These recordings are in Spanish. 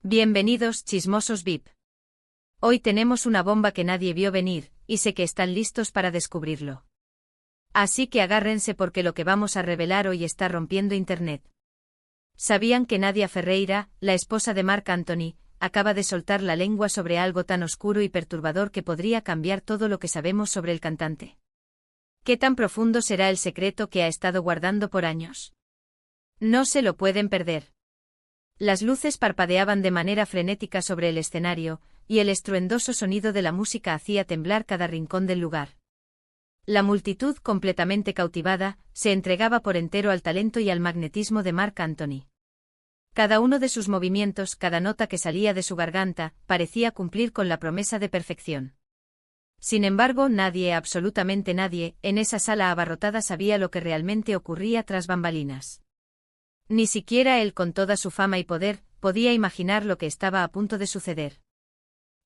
Bienvenidos, chismosos VIP. Hoy tenemos una bomba que nadie vio venir, y sé que están listos para descubrirlo. Así que agárrense porque lo que vamos a revelar hoy está rompiendo Internet. ¿Sabían que Nadia Ferreira, la esposa de Marc Anthony, acaba de soltar la lengua sobre algo tan oscuro y perturbador que podría cambiar todo lo que sabemos sobre el cantante? ¿Qué tan profundo será el secreto que ha estado guardando por años? No se lo pueden perder. Las luces parpadeaban de manera frenética sobre el escenario, y el estruendoso sonido de la música hacía temblar cada rincón del lugar. La multitud, completamente cautivada, se entregaba por entero al talento y al magnetismo de Marc Anthony. Cada uno de sus movimientos, cada nota que salía de su garganta, parecía cumplir con la promesa de perfección. Sin embargo, nadie, absolutamente nadie, en esa sala abarrotada sabía lo que realmente ocurría tras bambalinas. Ni siquiera él, con toda su fama y poder, podía imaginar lo que estaba a punto de suceder.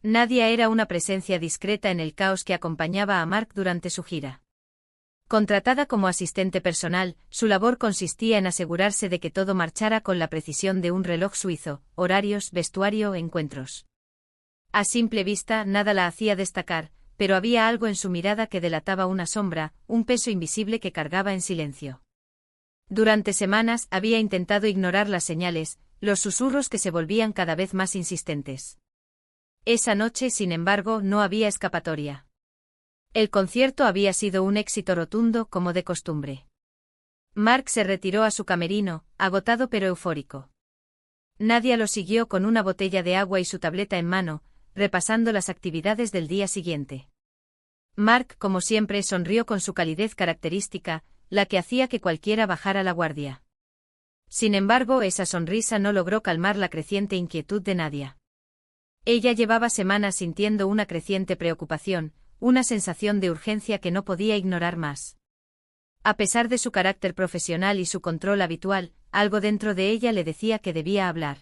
Nadia era una presencia discreta en el caos que acompañaba a Marc durante su gira. Contratada como asistente personal, su labor consistía en asegurarse de que todo marchara con la precisión de un reloj suizo: horarios, vestuario, encuentros. A simple vista, nada la hacía destacar, pero había algo en su mirada que delataba una sombra, un peso invisible que cargaba en silencio. Durante semanas había intentado ignorar las señales, los susurros que se volvían cada vez más insistentes. Esa noche, sin embargo, no había escapatoria. El concierto había sido un éxito rotundo, como de costumbre. Marc se retiró a su camerino, agotado pero eufórico. Nadia lo siguió con una botella de agua y su tableta en mano, repasando las actividades del día siguiente. Marc, como siempre, sonrió con su calidez característica, la que hacía que cualquiera bajara la guardia. Sin embargo, esa sonrisa no logró calmar la creciente inquietud de Nadia. Ella llevaba semanas sintiendo una creciente preocupación, una sensación de urgencia que no podía ignorar más. A pesar de su carácter profesional y su control habitual, algo dentro de ella le decía que debía hablar.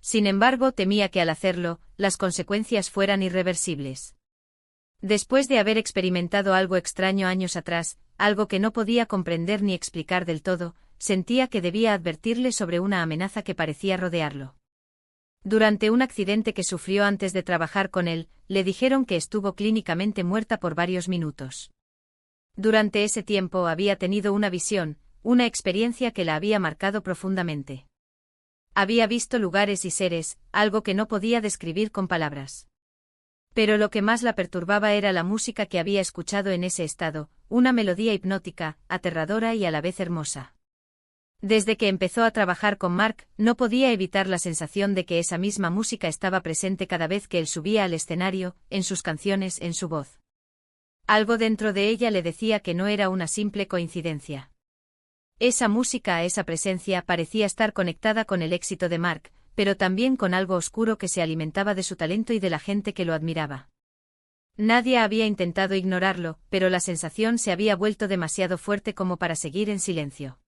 Sin embargo, temía que al hacerlo, las consecuencias fueran irreversibles. Después de haber experimentado algo extraño años atrás, algo que no podía comprender ni explicar del todo, sentía que debía advertirle sobre una amenaza que parecía rodearlo. Durante un accidente que sufrió antes de trabajar con él, le dijeron que estuvo clínicamente muerta por varios minutos. Durante ese tiempo había tenido una visión, una experiencia que la había marcado profundamente. Había visto lugares y seres, algo que no podía describir con palabras. Pero lo que más la perturbaba era la música que había escuchado en ese estado, una melodía hipnótica, aterradora y a la vez hermosa. Desde que empezó a trabajar con Marc, no podía evitar la sensación de que esa misma música estaba presente cada vez que él subía al escenario, en sus canciones, en su voz. Algo dentro de ella le decía que no era una simple coincidencia. Esa música, esa presencia, parecía estar conectada con el éxito de Marc, pero también con algo oscuro que se alimentaba de su talento y de la gente que lo admiraba. Nadia había intentado ignorarlo, pero la sensación se había vuelto demasiado fuerte como para seguir en silencio.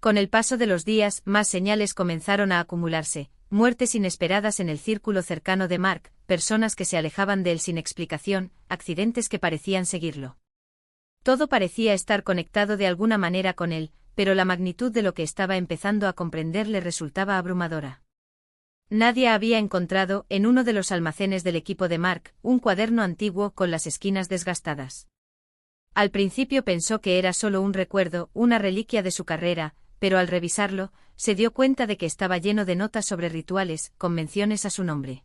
Con el paso de los días, más señales comenzaron a acumularse: muertes inesperadas en el círculo cercano de Marc, personas que se alejaban de él sin explicación, accidentes que parecían seguirlo. Todo parecía estar conectado de alguna manera con él, pero la magnitud de lo que estaba empezando a comprender le resultaba abrumadora. Nadia había encontrado, en uno de los almacenes del equipo de Marc, un cuaderno antiguo con las esquinas desgastadas. Al principio pensó que era solo un recuerdo, una reliquia de su carrera, pero al revisarlo, se dio cuenta de que estaba lleno de notas sobre rituales, con menciones a su nombre.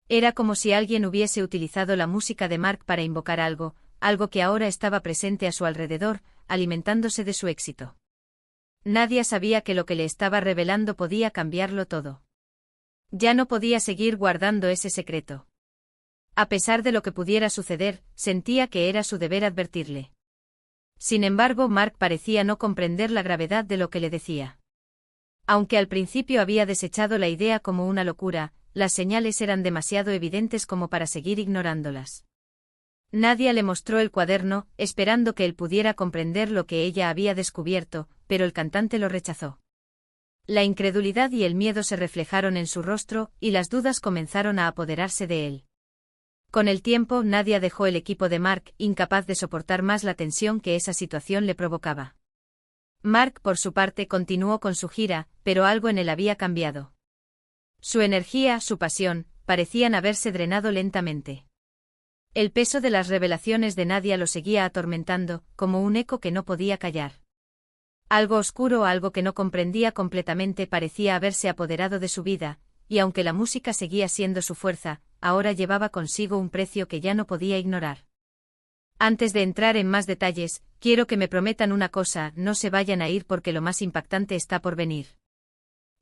Era como si alguien hubiese utilizado la música de Marc para invocar algo que ahora estaba presente a su alrededor, alimentándose de su éxito. Nadia sabía que lo que le estaba revelando podía cambiarlo todo. Ya no podía seguir guardando ese secreto. A pesar de lo que pudiera suceder, sentía que era su deber advertirle. Sin embargo, Marc parecía no comprender la gravedad de lo que le decía. Aunque al principio había desechado la idea como una locura, las señales eran demasiado evidentes como para seguir ignorándolas. Nadia le mostró el cuaderno, esperando que él pudiera comprender lo que ella había descubierto, pero el cantante lo rechazó. La incredulidad y el miedo se reflejaron en su rostro, y las dudas comenzaron a apoderarse de él. Con el tiempo, Nadia dejó el equipo de Marc, incapaz de soportar más la tensión que esa situación le provocaba. Marc, por su parte, continuó con su gira, pero algo en él había cambiado. Su energía, su pasión, parecían haberse drenado lentamente. El peso de las revelaciones de Nadia lo seguía atormentando, como un eco que no podía callar. Algo oscuro, algo que no comprendía completamente parecía haberse apoderado de su vida, y aunque la música seguía siendo su fuerza, ahora llevaba consigo un precio que ya no podía ignorar. Antes de entrar en más detalles, quiero que me prometan una cosa: no se vayan a ir porque lo más impactante está por venir.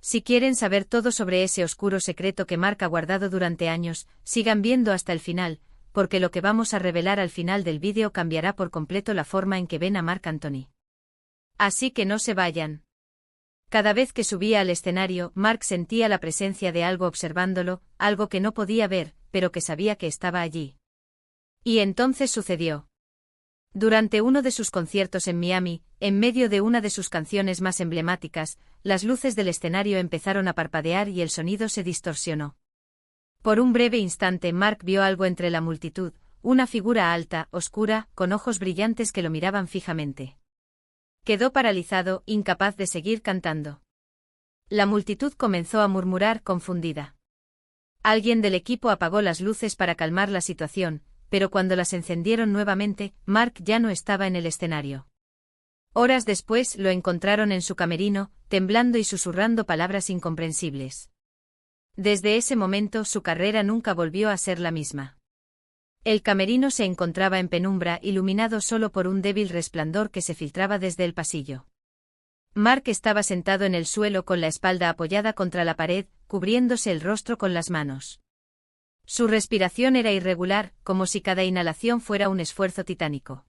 Si quieren saber todo sobre ese oscuro secreto que Mark ha guardado durante años, sigan viendo hasta el final, porque lo que vamos a revelar al final del vídeo cambiará por completo la forma en que ven a Marc Anthony. Así que no se vayan. Cada vez que subía al escenario, Mark sentía la presencia de algo observándolo, algo que no podía ver, pero que sabía que estaba allí. Y entonces sucedió. Durante uno de sus conciertos en Miami, en medio de una de sus canciones más emblemáticas, las luces del escenario empezaron a parpadear y el sonido se distorsionó. Por un breve instante Mark vio algo entre la multitud, una figura alta, oscura, con ojos brillantes que lo miraban fijamente. Quedó paralizado, incapaz de seguir cantando. La multitud comenzó a murmurar confundida. Alguien del equipo apagó las luces para calmar la situación, pero cuando las encendieron nuevamente, Mark ya no estaba en el escenario. Horas después lo encontraron en su camerino, temblando y susurrando palabras incomprensibles. Desde ese momento su carrera nunca volvió a ser la misma. El camerino se encontraba en penumbra, iluminado solo por un débil resplandor que se filtraba desde el pasillo. Mark estaba sentado en el suelo con la espalda apoyada contra la pared, cubriéndose el rostro con las manos. Su respiración era irregular, como si cada inhalación fuera un esfuerzo titánico.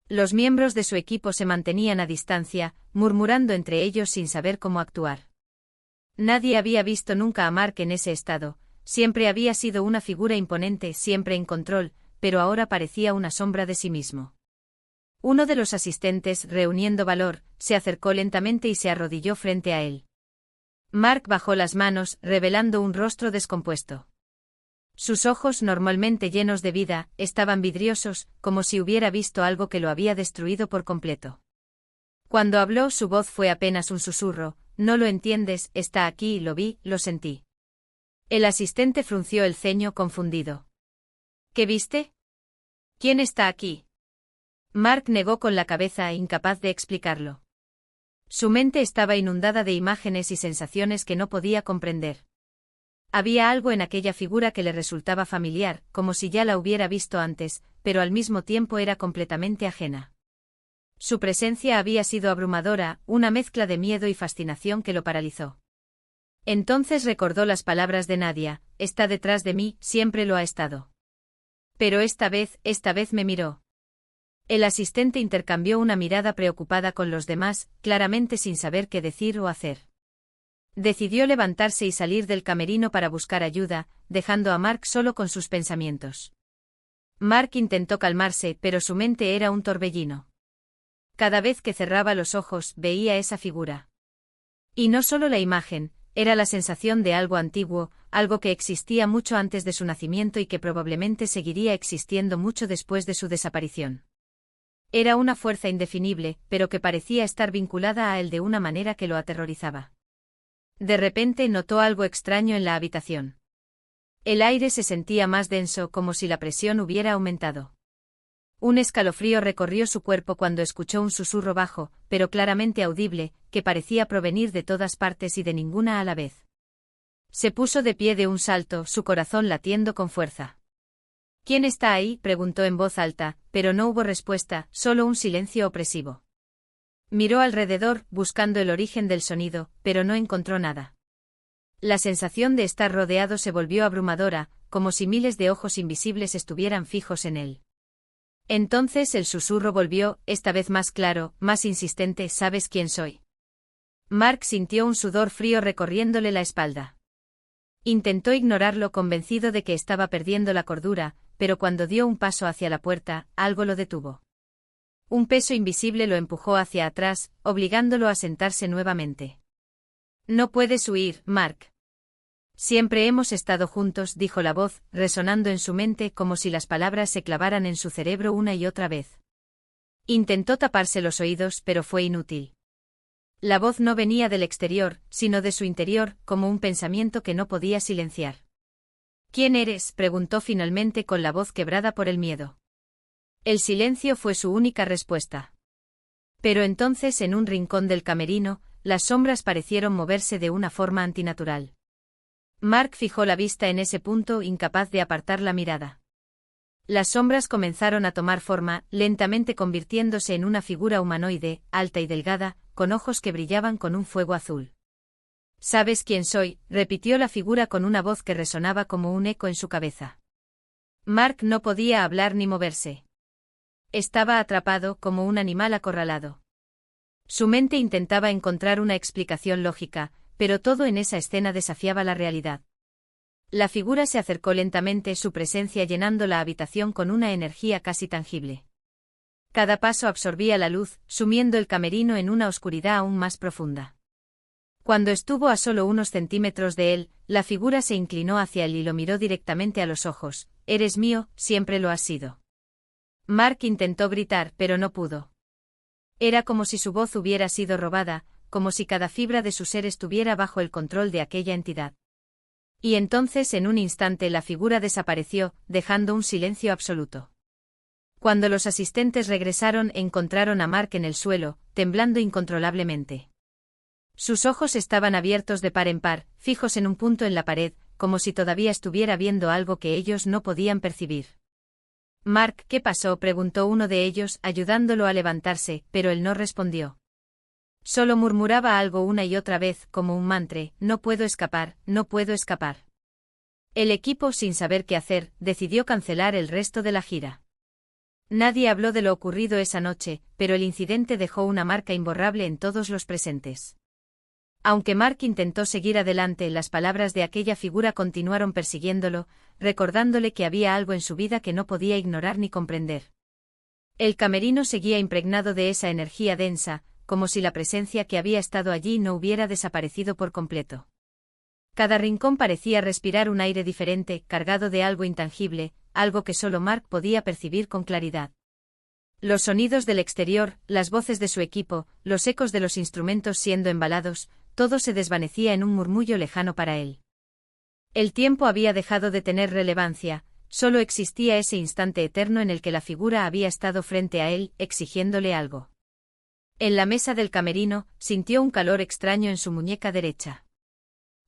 Los miembros de su equipo se mantenían a distancia, murmurando entre ellos sin saber cómo actuar. Nadie había visto nunca a Mark en ese estado, siempre había sido una figura imponente, siempre en control, pero ahora parecía una sombra de sí mismo. Uno de los asistentes, reuniendo valor, se acercó lentamente y se arrodilló frente a él. Mark bajó las manos, revelando un rostro descompuesto. Sus ojos, normalmente llenos de vida, estaban vidriosos, como si hubiera visto algo que lo había destruido por completo. Cuando habló, su voz fue apenas un susurro: «No lo entiendes, está aquí, lo vi, lo sentí». El asistente frunció el ceño confundido. «¿Qué viste? ¿Quién está aquí?» Mark negó con la cabeza, incapaz de explicarlo. Su mente estaba inundada de imágenes y sensaciones que no podía comprender. Había algo en aquella figura que le resultaba familiar, como si ya la hubiera visto antes, pero al mismo tiempo era completamente ajena. Su presencia había sido abrumadora, una mezcla de miedo y fascinación que lo paralizó. Entonces recordó las palabras de Nadia: «Está detrás de mí, siempre lo ha estado». Pero esta vez me miró. El asistente intercambió una mirada preocupada con los demás, claramente sin saber qué decir o hacer. Decidió levantarse y salir del camerino para buscar ayuda, dejando a Mark solo con sus pensamientos. Mark intentó calmarse, pero su mente era un torbellino. Cada vez que cerraba los ojos, veía esa figura. Y no solo la imagen, era la sensación de algo antiguo, algo que existía mucho antes de su nacimiento y que probablemente seguiría existiendo mucho después de su desaparición. Era una fuerza indefinible, pero que parecía estar vinculada a él de una manera que lo aterrorizaba. De repente notó algo extraño en la habitación. El aire se sentía más denso, como si la presión hubiera aumentado. Un escalofrío recorrió su cuerpo cuando escuchó un susurro bajo, pero claramente audible, que parecía provenir de todas partes y de ninguna a la vez. Se puso de pie de un salto, su corazón latiendo con fuerza. «¿Quién está ahí?», preguntó en voz alta, pero no hubo respuesta, solo un silencio opresivo. Miró alrededor, buscando el origen del sonido, pero no encontró nada. La sensación de estar rodeado se volvió abrumadora, como si miles de ojos invisibles estuvieran fijos en él. Entonces el susurro volvió, esta vez más claro, más insistente: «¿Sabes quién soy?». Mark sintió un sudor frío recorriéndole la espalda. Intentó ignorarlo, convencido de que estaba perdiendo la cordura, pero cuando dio un paso hacia la puerta, algo lo detuvo. Un peso invisible lo empujó hacia atrás, obligándolo a sentarse nuevamente. «No puedes huir, Mark. Siempre hemos estado juntos», dijo la voz, resonando en su mente como si las palabras se clavaran en su cerebro una y otra vez. Intentó taparse los oídos, pero fue inútil. La voz no venía del exterior, sino de su interior, como un pensamiento que no podía silenciar. ¿Quién eres?, preguntó finalmente con la voz quebrada por el miedo. El silencio fue su única respuesta. Pero entonces, en un rincón del camerino, las sombras parecieron moverse de una forma antinatural. Mark fijó la vista en ese punto, incapaz de apartar la mirada. Las sombras comenzaron a tomar forma, lentamente convirtiéndose en una figura humanoide, alta y delgada, con ojos que brillaban con un fuego azul. «¿Sabes quién soy?», repitió la figura con una voz que resonaba como un eco en su cabeza. Mark no podía hablar ni moverse. Estaba atrapado como un animal acorralado. Su mente intentaba encontrar una explicación lógica, pero todo en esa escena desafiaba la realidad. La figura se acercó lentamente, su presencia llenando la habitación con una energía casi tangible. Cada paso absorbía la luz, sumiendo el camerino en una oscuridad aún más profunda. Cuando estuvo a solo unos centímetros de él, la figura se inclinó hacia él y lo miró directamente a los ojos. «Eres mío, siempre lo has sido». Mark intentó gritar, pero no pudo. Era como si su voz hubiera sido robada, como si cada fibra de su ser estuviera bajo el control de aquella entidad. Y entonces, en un instante, la figura desapareció, dejando un silencio absoluto. Cuando los asistentes regresaron, encontraron a Mark en el suelo, temblando incontrolablemente. Sus ojos estaban abiertos de par en par, fijos en un punto en la pared, como si todavía estuviera viendo algo que ellos no podían percibir. «Mark, ¿qué pasó?», preguntó uno de ellos, ayudándolo a levantarse, pero él no respondió. Solo murmuraba algo una y otra vez, como un mantra: «No puedo escapar, no puedo escapar». El equipo, sin saber qué hacer, decidió cancelar el resto de la gira. Nadie habló de lo ocurrido esa noche, pero el incidente dejó una marca imborrable en todos los presentes. Aunque Mark intentó seguir adelante, las palabras de aquella figura continuaron persiguiéndolo, recordándole que había algo en su vida que no podía ignorar ni comprender. El camerino seguía impregnado de esa energía densa, como si la presencia que había estado allí no hubiera desaparecido por completo. Cada rincón parecía respirar un aire diferente, cargado de algo intangible, algo que solo Mark podía percibir con claridad. Los sonidos del exterior, las voces de su equipo, los ecos de los instrumentos siendo embalados, todo se desvanecía en un murmullo lejano para él. El tiempo había dejado de tener relevancia, solo existía ese instante eterno en el que la figura había estado frente a él, exigiéndole algo. En la mesa del camerino, sintió un calor extraño en su muñeca derecha.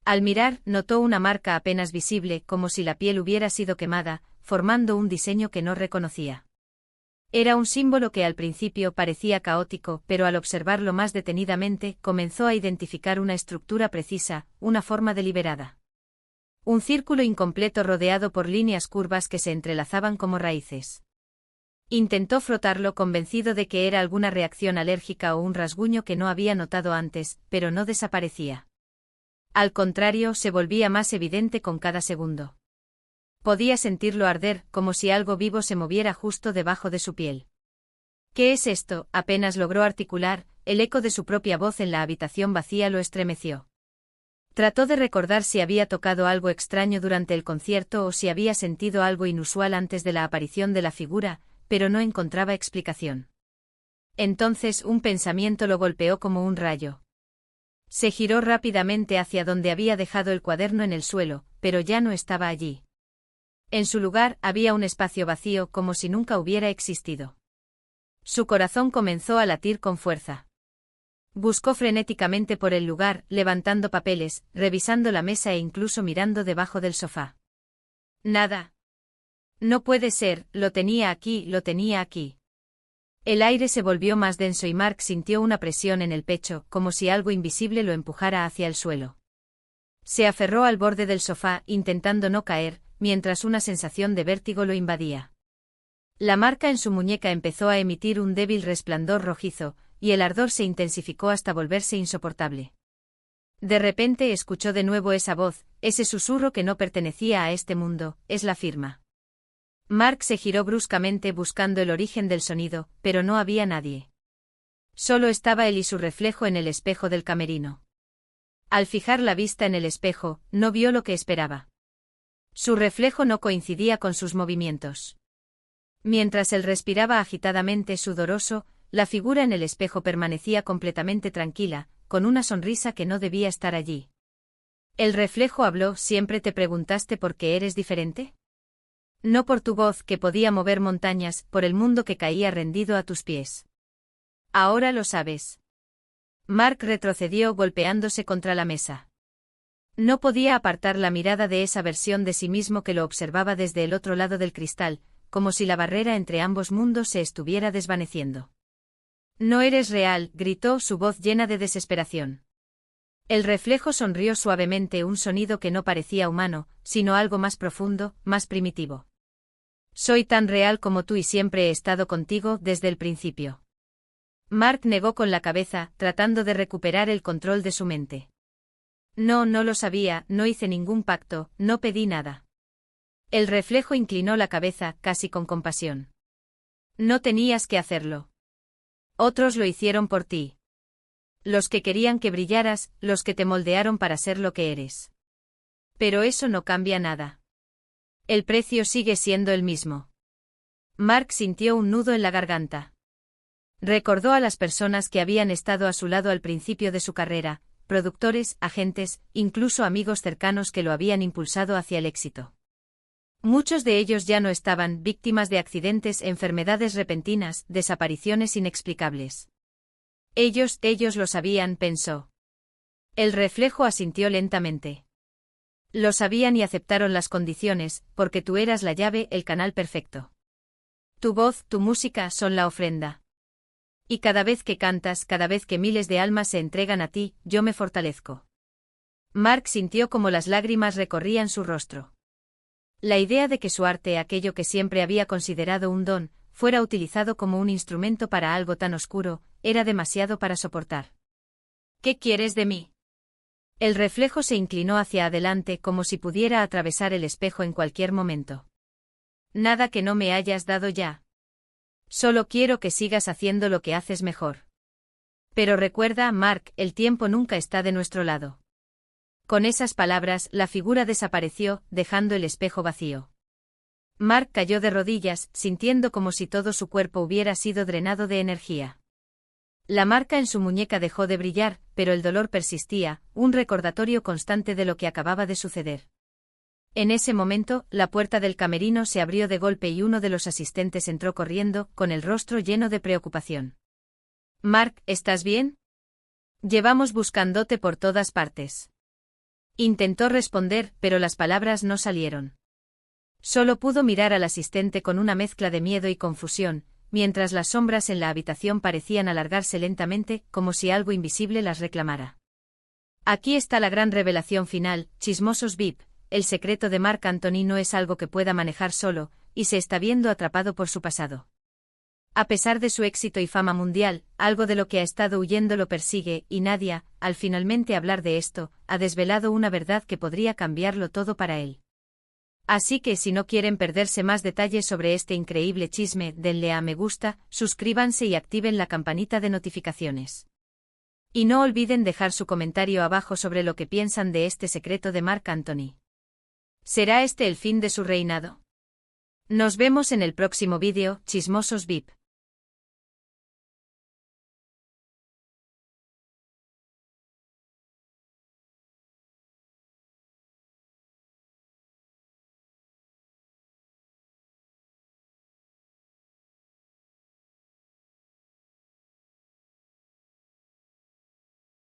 Al mirar, notó una marca apenas visible, como si la piel hubiera sido quemada, formando un diseño que no reconocía. Era un símbolo que al principio parecía caótico, pero al observarlo más detenidamente, comenzó a identificar una estructura precisa, una forma deliberada. Un círculo incompleto rodeado por líneas curvas que se entrelazaban como raíces. Intentó frotarlo, convencido de que era alguna reacción alérgica o un rasguño que no había notado antes, pero no desaparecía. Al contrario, se volvía más evidente con cada segundo. Podía sentirlo arder, como si algo vivo se moviera justo debajo de su piel. «¿Qué es esto?», apenas logró articular, el eco de su propia voz en la habitación vacía lo estremeció. Trató de recordar si había tocado algo extraño durante el concierto o si había sentido algo inusual antes de la aparición de la figura, pero no encontraba explicación. Entonces un pensamiento lo golpeó como un rayo. Se giró rápidamente hacia donde había dejado el cuaderno en el suelo, pero ya no estaba allí. En su lugar había un espacio vacío, como si nunca hubiera existido. Su corazón comenzó a latir con fuerza. Buscó frenéticamente por el lugar, levantando papeles, revisando la mesa e incluso mirando debajo del sofá. Nada. No puede ser, lo tenía aquí, lo tenía aquí. El aire se volvió más denso y Mark sintió una presión en el pecho, como si algo invisible lo empujara hacia el suelo. Se aferró al borde del sofá, intentando no caer, mientras una sensación de vértigo lo invadía. La marca en su muñeca empezó a emitir un débil resplandor rojizo, y el ardor se intensificó hasta volverse insoportable. De repente escuchó de nuevo esa voz, ese susurro que no pertenecía a este mundo: «Es la firma». Mark se giró bruscamente buscando el origen del sonido, pero no había nadie. Solo estaba él y su reflejo en el espejo del camerino. Al fijar la vista en el espejo, no vio lo que esperaba. Su reflejo no coincidía con sus movimientos. Mientras él respiraba agitadamente sudoroso, la figura en el espejo permanecía completamente tranquila, con una sonrisa que no debía estar allí. El reflejo habló. ¿Siempre te preguntaste por qué eres diferente? No por tu voz que podía mover montañas, por el mundo que caía rendido a tus pies. Ahora lo sabes. Mark retrocedió golpeándose contra la mesa. No podía apartar la mirada de esa versión de sí mismo que lo observaba desde el otro lado del cristal, como si la barrera entre ambos mundos se estuviera desvaneciendo. No eres real, gritó su voz llena de desesperación. El reflejo sonrió suavemente, un sonido que no parecía humano, sino algo más profundo, más primitivo. Soy tan real como tú y siempre he estado contigo desde el principio. Mark negó con la cabeza, tratando de recuperar el control de su mente. No lo sabía, no hice ningún pacto, no pedí nada. El reflejo inclinó la cabeza, casi con compasión. No tenías que hacerlo. Otros lo hicieron por ti. Los que querían que brillaras, los que te moldearon para ser lo que eres. Pero eso no cambia nada. El precio sigue siendo el mismo. Mark sintió un nudo en la garganta. Recordó a las personas que habían estado a su lado al principio de su carrera, productores, agentes, incluso amigos cercanos que lo habían impulsado hacia el éxito. Muchos de ellos ya no estaban, víctimas de accidentes, enfermedades repentinas, desapariciones inexplicables. Ellos lo sabían, pensó. El reflejo asintió lentamente. Lo sabían y aceptaron las condiciones, porque tú eras la llave, el canal perfecto. Tu voz, tu música son la ofrenda. Y cada vez que cantas, cada vez que miles de almas se entregan a ti, yo me fortalezco. Mark sintió como las lágrimas recorrían su rostro. La idea de que su arte, aquello que siempre había considerado un don, fuera utilizado como un instrumento para algo tan oscuro, era demasiado para soportar. ¿Qué quieres de mí? El reflejo se inclinó hacia adelante como si pudiera atravesar el espejo en cualquier momento. Nada que no me hayas dado ya. Solo quiero que sigas haciendo lo que haces mejor. Pero recuerda, Mark, el tiempo nunca está de nuestro lado. Con esas palabras, la figura desapareció, dejando el espejo vacío. Mark cayó de rodillas, sintiendo como si todo su cuerpo hubiera sido drenado de energía. La marca en su muñeca dejó de brillar, pero el dolor persistía, un recordatorio constante de lo que acababa de suceder. En ese momento, la puerta del camerino se abrió de golpe y uno de los asistentes entró corriendo, con el rostro lleno de preocupación. Mark, ¿estás bien? Llevamos buscándote por todas partes. Intentó responder, pero las palabras no salieron. Solo pudo mirar al asistente con una mezcla de miedo y confusión, mientras las sombras en la habitación parecían alargarse lentamente, como si algo invisible las reclamara. Aquí está la gran revelación final, chismosos VIP. El secreto de Marc Anthony no es algo que pueda manejar solo, y se está viendo atrapado por su pasado. A pesar de su éxito y fama mundial, algo de lo que ha estado huyendo lo persigue, y Nadia, al finalmente hablar de esto, ha desvelado una verdad que podría cambiarlo todo para él. Así que si no quieren perderse más detalles sobre este increíble chisme, denle a me gusta, suscríbanse y activen la campanita de notificaciones. Y no olviden dejar su comentario abajo sobre lo que piensan de este secreto de Marc Anthony. ¿Será este el fin de su reinado? Nos vemos en el próximo vídeo, chismosos VIP.